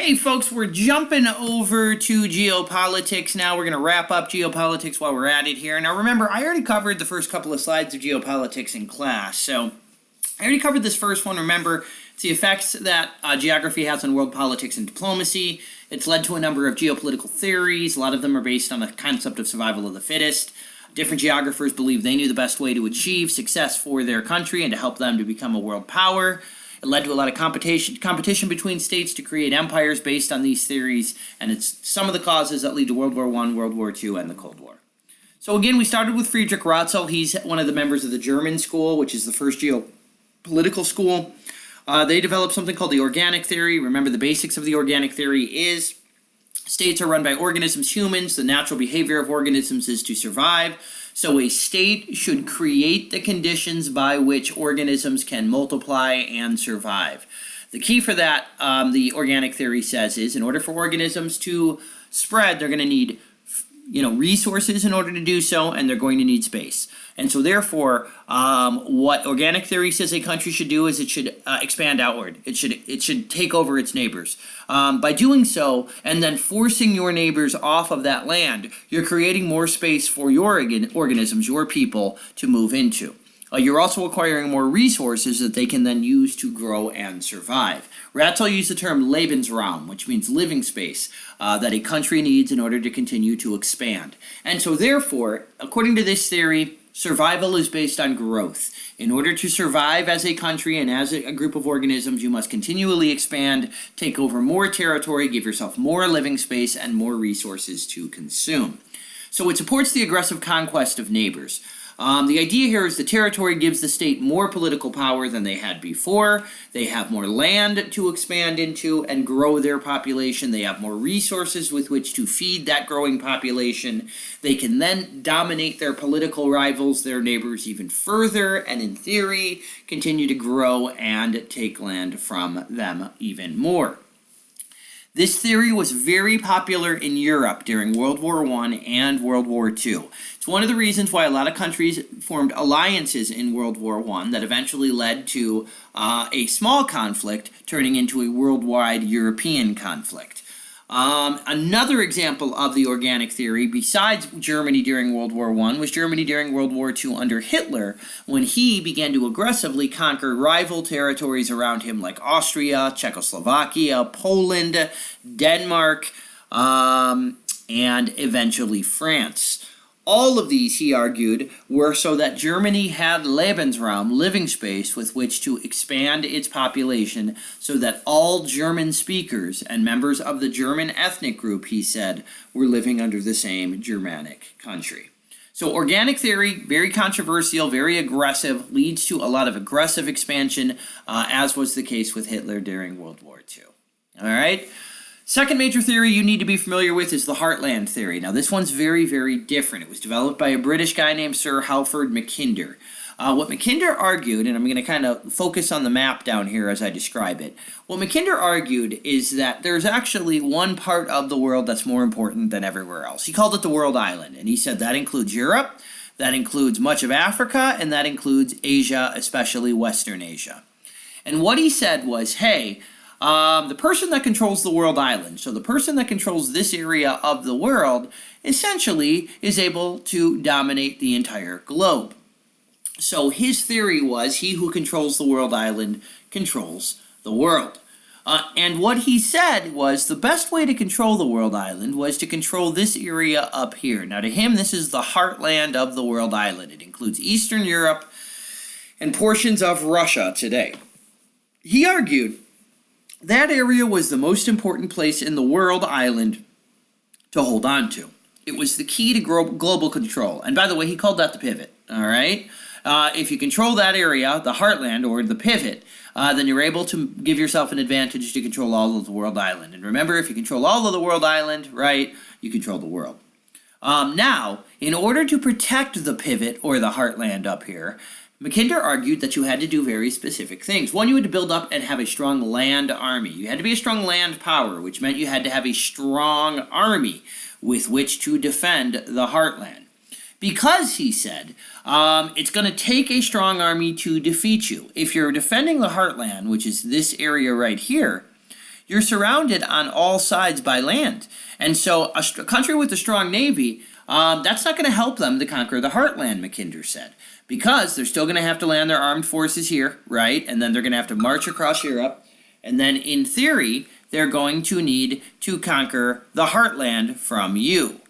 Hey folks, we're jumping over to geopolitics now. We're going to wrap up geopolitics while we're at it here. Now remember, I already covered the first couple of slides of geopolitics in class, so I already covered this first one. Remember, it's the effects that geography has on world politics and diplomacy. It's led to a number of geopolitical theories. A lot of them are based on the concept of survival of the fittest. Different geographers believe they knew the best way to achieve success for their country and to help them to become a world power. It led to a lot of competition between states to create empires based on these theories, and it's some of the causes that lead to World War I, World War II, and the Cold War. So again, we started with Friedrich Ratzel. He's one of the members of the German school, which is the first geopolitical school. They developed something called the organic theory. Remember, the basics of the organic theory is states are run by organisms, humans. The natural behavior of organisms is to survive. So a state should create the conditions by which organisms can multiply and survive. The key for that, the organic theory says, is in order for organisms to spread, they're going to need resources in order to do so, and they're going to need space. And so therefore, what organic theory says a country should do is it should expand outward. It should take over its neighbors. By doing so, and then forcing your neighbors off of that land, you're creating more space for your organisms, your people, to move into. You're also acquiring more resources that they can then use to grow and survive. Ratzel used the term Lebensraum, which means living space, that a country needs in order to continue to expand. And so therefore, according to this theory, survival is based on growth. In order to survive as a country and as a group of organisms, you must continually expand, take over more territory, give yourself more living space, and more resources to consume. So it supports the aggressive conquest of neighbors. The idea here is the territory gives the state more political power than they had before. They have more land to expand into and grow their population. They have more resources with which to feed that growing population. They can then dominate their political rivals, their neighbors, even further, and in theory, continue to grow and take land from them even more. This theory was very popular in Europe during World War I and World War II. It's one of the reasons why a lot of countries formed alliances in World War I that eventually led to a small conflict turning into a worldwide European conflict. Another example of the organic theory, besides Germany during World War I, was Germany during World War II under Hitler, when he began to aggressively conquer rival territories around him like Austria, Czechoslovakia, Poland, Denmark, and eventually France. All of these, he argued, were so that Germany had Lebensraum, living space, with which to expand its population so that all German speakers and members of the German ethnic group, he said, were living under the same Germanic country. So organic theory, very controversial, very aggressive, leads to a lot of aggressive expansion, as was the case with Hitler during World War II. All right? Second major theory you need to be familiar with is the Heartland Theory. Now, this one's very, very different. It was developed by a British guy named Sir Halford Mackinder. What Mackinder argued, and I'm going to kind of focus on the map down here as I describe it. What Mackinder argued is that there's actually one part of the world that's more important than everywhere else. He called it the world island, and he said that includes Europe, that includes much of Africa, and that includes Asia, especially Western Asia. And what he said was, hey, the person that controls the world island, so the person that controls this area of the world, essentially is able to dominate the entire globe. So his theory was he who controls the world island controls the world. And what he said was the best way to control the world island was to control this area up here. Now to him, this is the heartland of the world island. It includes Eastern Europe and portions of Russia today. He argued that area was the most important place in the world island to hold on to. It was the key to global control. And by the way, he called that the pivot, all right? If you control that area, the heartland or the pivot, then you're able to give yourself an advantage to control all of the world island. And remember, if you control all of the world island, right, you control the world. Now, in order to protect the pivot or the heartland up here, Mackinder argued that you had to do very specific things. One, you had to build up and have a strong land army. You had to be a strong land power, which meant you had to have a strong army with which to defend the heartland. Because, he said, it's going to take a strong army to defeat you. If you're defending the heartland, which is this area right here, you're surrounded on all sides by land. And so a country with a strong navy, that's not going to help them to conquer the heartland, Mackinder said, because they're still going to have to land their armed forces here, right? And then they're going to have to march across Europe. And then in theory, they're going to need to conquer the heartland from you.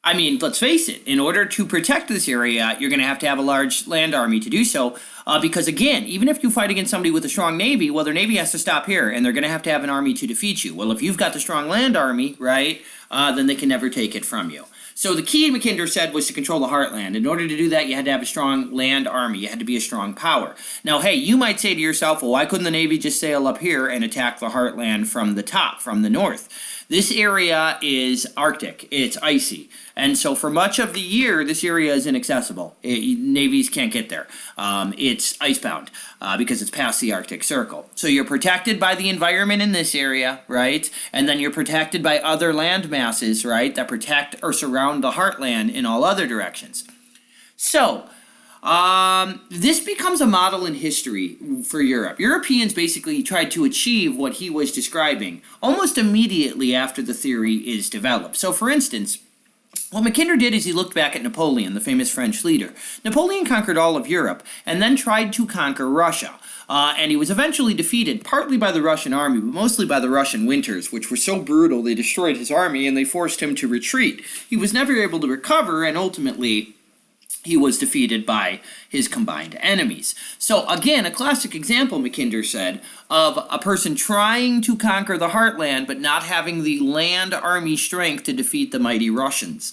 I mean, let's face it, in order to protect this area, you're going to have a large land army to do so. Because again, even if you fight against somebody with a strong navy, well, their navy has to stop here, and they're going to have an army to defeat you. Well, if you've got the strong land army, right, then they can never take it from you. So the key, Mackinder said, was to control the heartland. In order to do that, you had to have a strong land army. You had to be a strong power. Now, hey, you might say to yourself, well, why couldn't the Navy just sail up here and attack the heartland from the top, from the north? This area is Arctic. It's icy. And so for much of the year, this area is inaccessible. Navies can't get there. It's icebound because it's past the Arctic Circle. So you're protected by the environment in this area, right? And then you're protected by other land masses, right, that protect or surround the heartland in all other directions. So this becomes a model in history for Europe. Europeans basically tried to achieve what he was describing almost immediately after the theory is developed. So for instance, what Mackinder did is he looked back at Napoleon, the famous French leader. Napoleon conquered all of Europe and then tried to conquer Russia. And he was eventually defeated partly by the Russian army, but mostly by the Russian winters, which were so brutal they destroyed his army and they forced him to retreat. He was never able to recover, and ultimately he was defeated by his combined enemies. So again, a classic example, Mackinder said, of a person trying to conquer the heartland but not having the land army strength to defeat the mighty Russians.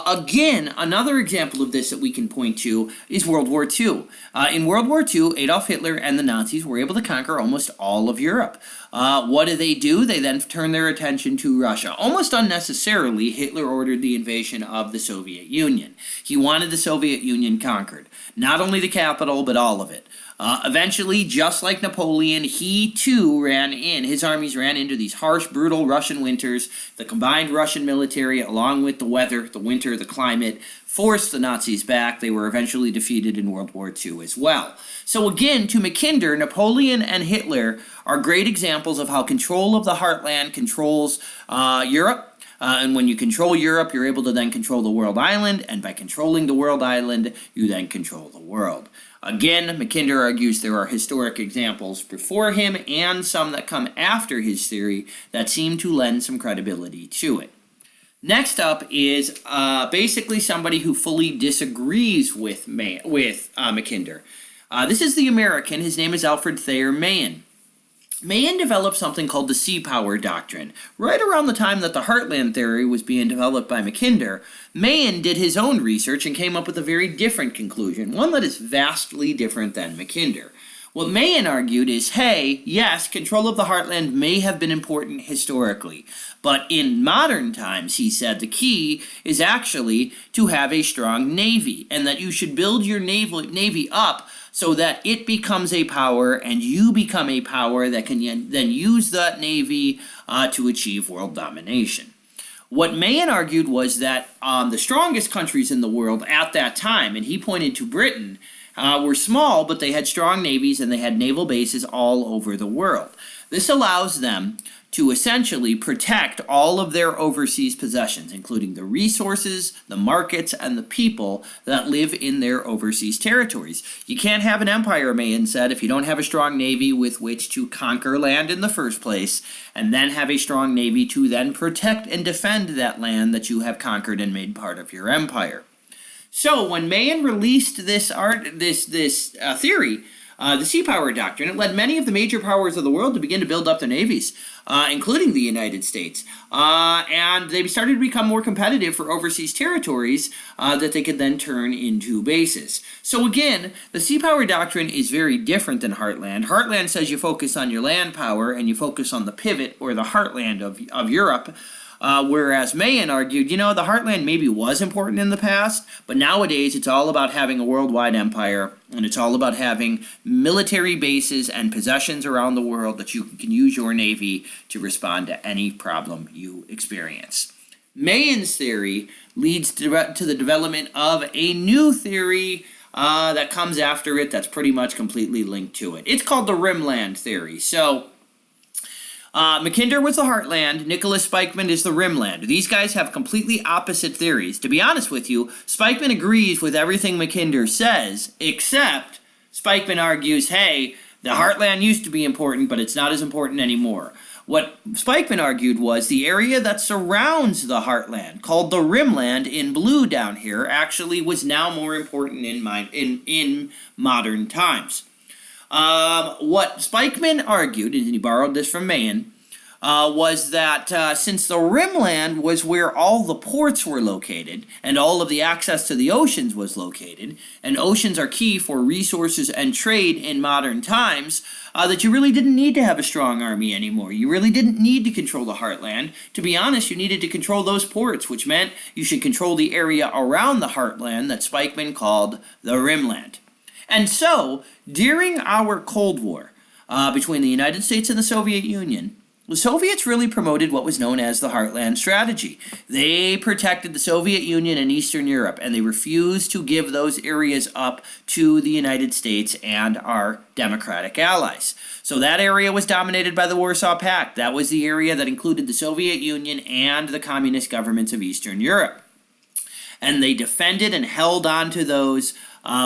Again, another example of this that we can point to is World War II. In World War II, Adolf Hitler and the Nazis were able to conquer almost all of Europe. What do? They then turn their attention to Russia. Almost unnecessarily, Hitler ordered the invasion of the Soviet Union. He wanted the Soviet Union conquered. Not only the capital, but all of it. Eventually, just like Napoleon, he too his armies ran into these harsh, brutal Russian winters. The combined Russian military, along with the weather, the winter, the climate, forced the Nazis back. They were eventually defeated in World War II as well. So again, to Mackinder, Napoleon and Hitler are great examples of how control of the heartland controls Europe. And when you control Europe, you're able to then control the world island, and by controlling the world island, you then control the world. Again, Mackinder argues there are historic examples before him and some that come after his theory that seem to lend some credibility to it. Next up is basically somebody who fully disagrees with Mackinder. This is the American. His name is Alfred Thayer Mahan. Mahan developed something called the sea power doctrine. Right around the time that the Heartland Theory was being developed by Mackinder, Mahan did his own research and came up with a very different conclusion, one that is vastly different than Mackinder. What Mahan argued is, hey, yes, control of the heartland may have been important historically, but in modern times, he said, the key is actually to have a strong navy, and that you should build your navy up so that it becomes a power and you become a power that can then use that navy to achieve world domination. What Mahan argued was that the strongest countries in the world at that time, and he pointed to Britain, were small, but they had strong navies and they had naval bases all over the world. This allows them to essentially protect all of their overseas possessions, including the resources, the markets, and the people that live in their overseas territories. You can't have an empire, Mahan said, if you don't have a strong navy with which to conquer land in the first place, and then have a strong navy to then protect and defend that land that you have conquered and made part of your empire. So when Mahan released this theory, the sea power doctrine, it led many of the major powers of the world to begin to build up their navies, including the United States. And they started to become more competitive for overseas territories that they could then turn into bases. So again, the sea power doctrine is very different than Heartland. Heartland says you focus on your land power and you focus on the pivot or the heartland of Europe. Whereas Mahan argued, the heartland maybe was important in the past, but nowadays it's all about having a worldwide empire, and it's all about having military bases and possessions around the world that you can use your navy to respond to any problem you experience. Mahan's theory leads to the development of a new theory that comes after it that's pretty much completely linked to it. It's called the Rimland Theory. So Mackinder was the Heartland, Nicholas Spikeman is the Rimland. These guys have completely opposite theories. To be honest with you, Spikeman agrees with everything Mackinder says, except Spikeman argues, hey, the Heartland used to be important, but it's not as important anymore. What Spikeman argued was the area that surrounds the Heartland, called the Rimland in blue down here, actually was now more important in modern times. What Spikeman argued, and he borrowed this from Mahan, was that since the Rimland was where all the ports were located and all of the access to the oceans was located, and oceans are key for resources and trade in modern times, that you really didn't need to have a strong army anymore. You really didn't need to control the Heartland. To be honest, you needed to control those ports, which meant you should control the area around the Heartland that Spikeman called the Rimland. And so, during our Cold War between the United States and the Soviet Union, the Soviets really promoted what was known as the Heartland strategy. They protected the Soviet Union and Eastern Europe, and they refused to give those areas up to the United States and our democratic allies. So that area was dominated by the Warsaw Pact. That was the area that included the Soviet Union and the communist governments of Eastern Europe. And they defended and held on to those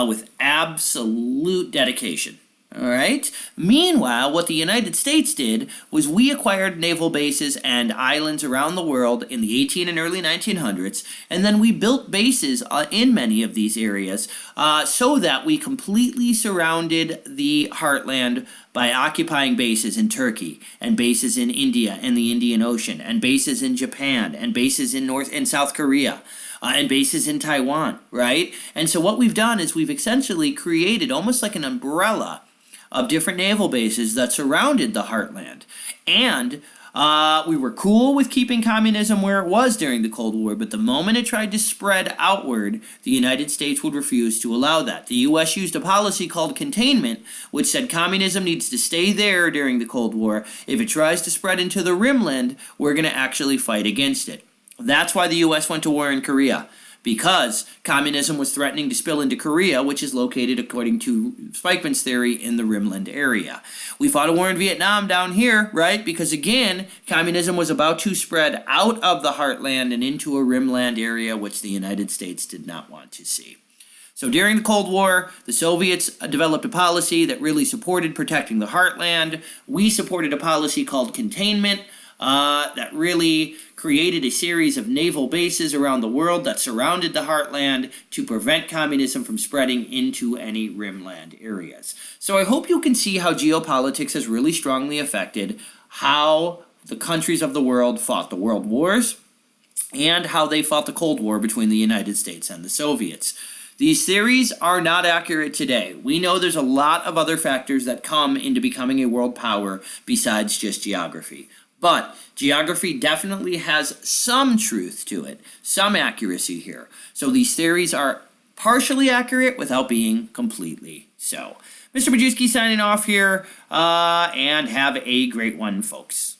with absolute dedication. All right. Meanwhile, what the United States did was we acquired naval bases and islands around the world in the 18 and early 1900s, and then we built bases in many of these areas so that we completely surrounded the Heartland by occupying bases in Turkey and bases in India and the Indian Ocean and bases in Japan and bases in North and South Korea. And bases in Taiwan, right? And so what we've done is we've essentially created almost like an umbrella of different naval bases that surrounded the Heartland. And we were cool with keeping communism where it was during the Cold War, but the moment it tried to spread outward, the United States would refuse to allow that. The U.S. used a policy called containment, which said communism needs to stay there during the Cold War. If it tries to spread into the Rimland, we're going to actually fight against it. That's why the U.S. went to war in Korea, because communism was threatening to spill into Korea, which is located, according to Spikeman's theory, in the Rimland area. We fought a war in Vietnam down here, right? Because again, communism was about to spread out of the Heartland and into a Rimland area, which the United States did not want to see. So during the Cold War, the Soviets developed a policy that really supported protecting the Heartland. We supported a policy called containment, that really created a series of naval bases around the world that surrounded the Heartland to prevent communism from spreading into any Rimland areas. So I hope you can see how geopolitics has really strongly affected how the countries of the world fought the world wars and how they fought the Cold War between the United States and the Soviets. These theories are not accurate today. We know there's a lot of other factors that come into becoming a world power besides just geography. But geography definitely has some truth to it, some accuracy here. So these theories are partially accurate without being completely so. Mr. Majewski signing off here, and have a great one, folks.